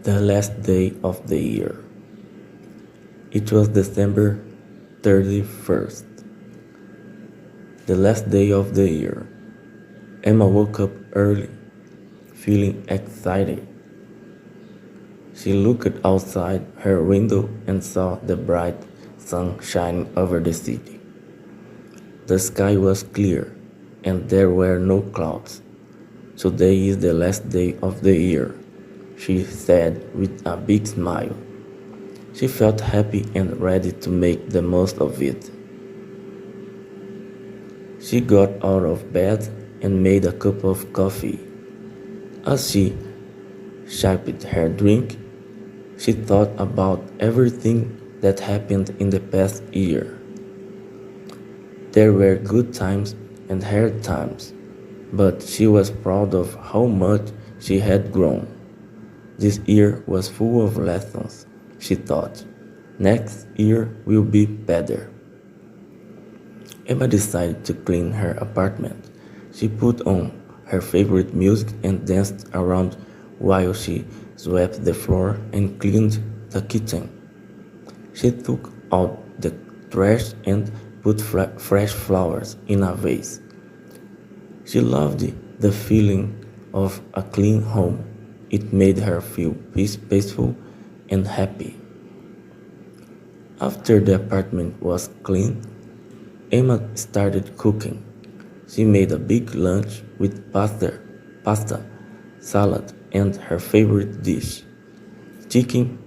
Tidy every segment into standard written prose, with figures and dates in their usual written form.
The last day of the year. It was December 31st, the last day of the year. Emma woke up early, feeling excited. She looked outside her window and saw the bright sun shining over the city. The sky was clear and there were no clouds. Today is the last day of the year, she said with a big smile. She felt happy and ready to make the most of it. She got out of bed and made a cup of coffee. As she sipped her drink, she thought about everything that happened in the past year. There were good times and hard times, but she was proud of how much she had grown. This year was full of lessons, she thought. Next year will be better. Emma decided to clean her apartment. She put on her favorite music and danced around while she swept the floor and cleaned the kitchen. She took out the trash and put fresh flowers in a vase. She loved the feeling of a clean home. It made her feel peaceful and happy. After the apartment was clean, Emma started cooking. She made a big lunch with pasta, salad, and her favorite dish, chicken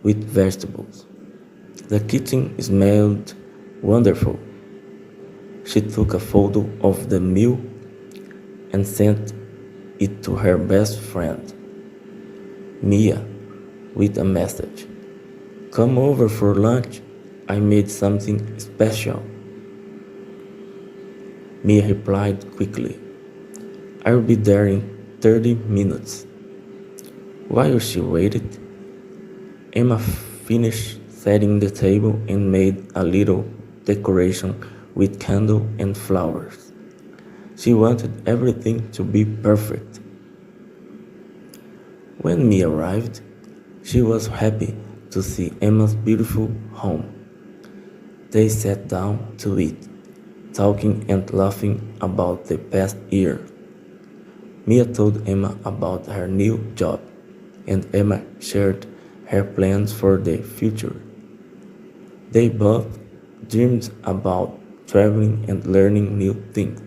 with vegetables. The kitchen smelled wonderful. She took a photo of the meal and sent it to her best friend, Mia, with a message. Come over for lunch. I made something special. Mia replied quickly. I'll be there in 30 minutes. While she waited, Emma finished setting the table and made a little decoration with candle and flowers. She wanted everything to be perfect. When Mia arrived, she was happy to see Emma's beautiful home. They sat down to eat, talking and laughing about the past year. Mia told Emma about her new job, and Emma shared her plans for the future. They both dreamed about traveling and learning new things.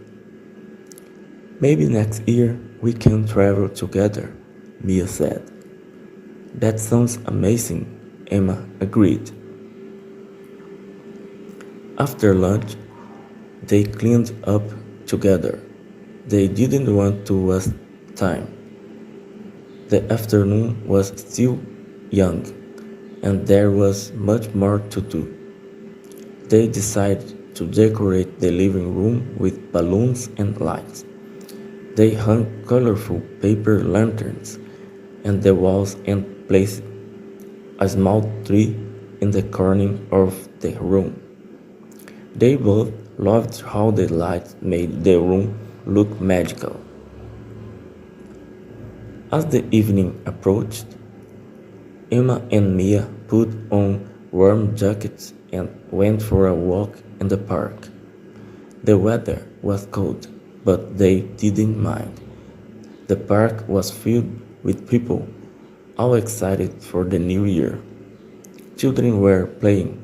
Maybe next year we can travel together, Mia said. That sounds amazing, Emma agreed. After lunch, they cleaned up together. They didn't want to waste time. The afternoon was still young, and there was much more to do. They decided to decorate the living room with balloons and lights. They hung colorful paper lanterns on the walls and placed a small tree in the corner of the room. They both loved how the lights made the room look magical. As the evening approached, Emma and Mia put on warm jackets and went for a walk in the park. The weather was cold, but they didn't mind. The park was filled with people, all excited for the new year. Children were playing.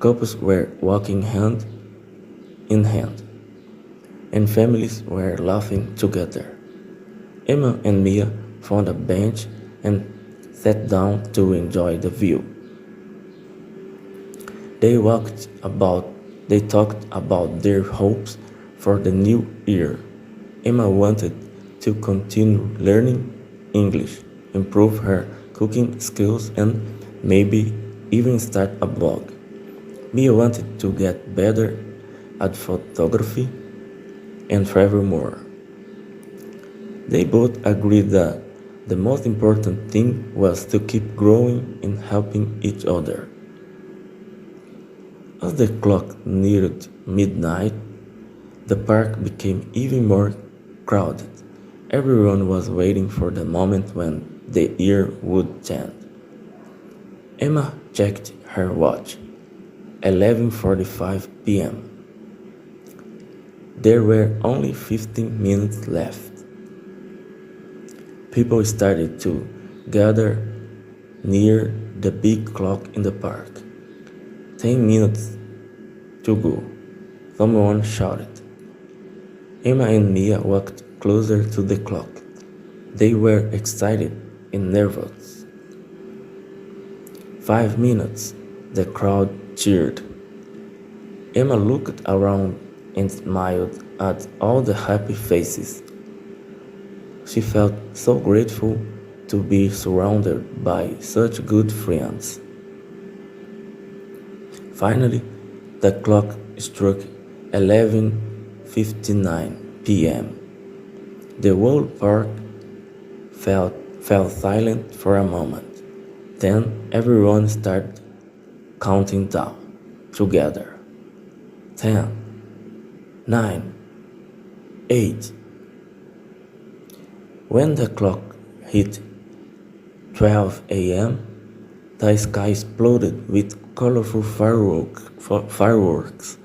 Couples were walking hand in hand, and families were laughing together. Emma and Mia found a bench and sat down to enjoy the view. They they talked about their hopes for the new year. Emma wanted to continue learning English, improve her cooking skills, and maybe even start a blog. Mia wanted to get better at photography and travel more. They both agreed that the most important thing was to keep growing and helping each other. As the clock neared midnight, the park became even more crowded. Everyone was waiting for the moment when the year would end. Emma checked her watch. 11:45 p.m. There were only 15 minutes left. People started to gather near the big clock in the park. 10 minutes to go, someone shouted. Emma and Mia walked closer to the clock. They were excited and nervous. 5 minutes, the crowd cheered. Emma looked around and smiled at all the happy faces. She felt so grateful to be surrounded by such good friends. Finally, the clock struck 11:59 p.m. The whole park fell silent for a moment. Then everyone started counting down together. 10, 9, 8. When the clock hit 12 a.m., the sky exploded with colorful fireworks.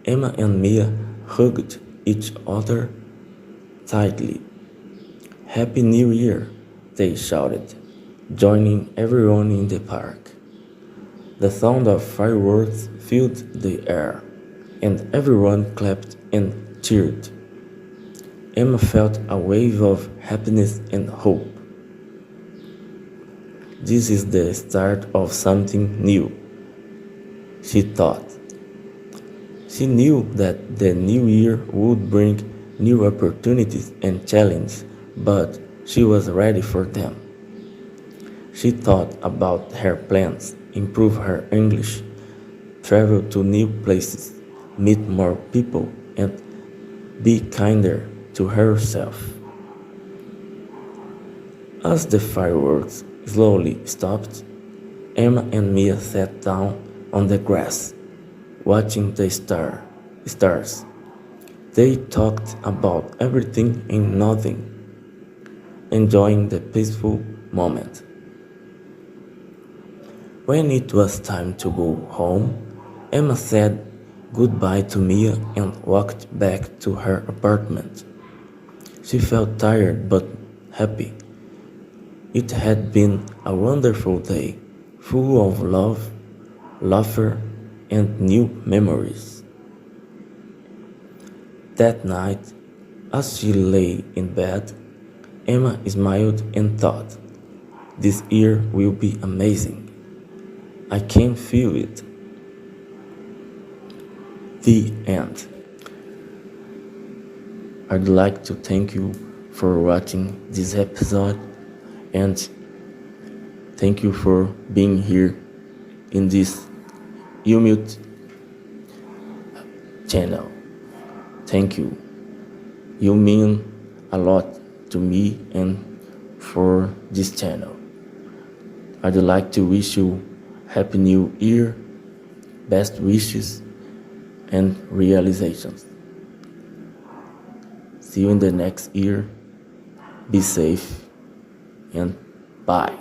Emma and Mia hugged each other tightly. "Happy New Year!" they shouted, joining everyone in the park. The sound of fireworks filled the air, and everyone clapped and cheered. Emma felt a wave of happiness and hope. This is the start of something new, she thought. She knew that the new year would bring new opportunities and challenges, but she was ready for them. She thought about her plans, improve her English, travel to new places, meet more people, and be kinder to herself. As the fireworks slowly stopped, Emma and Mia sat down on the grass, watching the stars. They talked about everything and nothing, enjoying the peaceful moment. When it was time to go home, Emma said goodbye to Mia and walked back to her apartment. She felt tired but happy. It had been a wonderful day, full of love, laughter, and new memories. That night, as she lay in bed, Emma smiled and thought, "This year will be amazing. I can feel it." The end. I'd like to thank you for watching this episode and thank you for being here in this humid channel. Thank you. You mean a lot to me and for this channel. I'd like to wish you Happy New Year, best wishes and realizations. See you in the next year. Be safe and bye.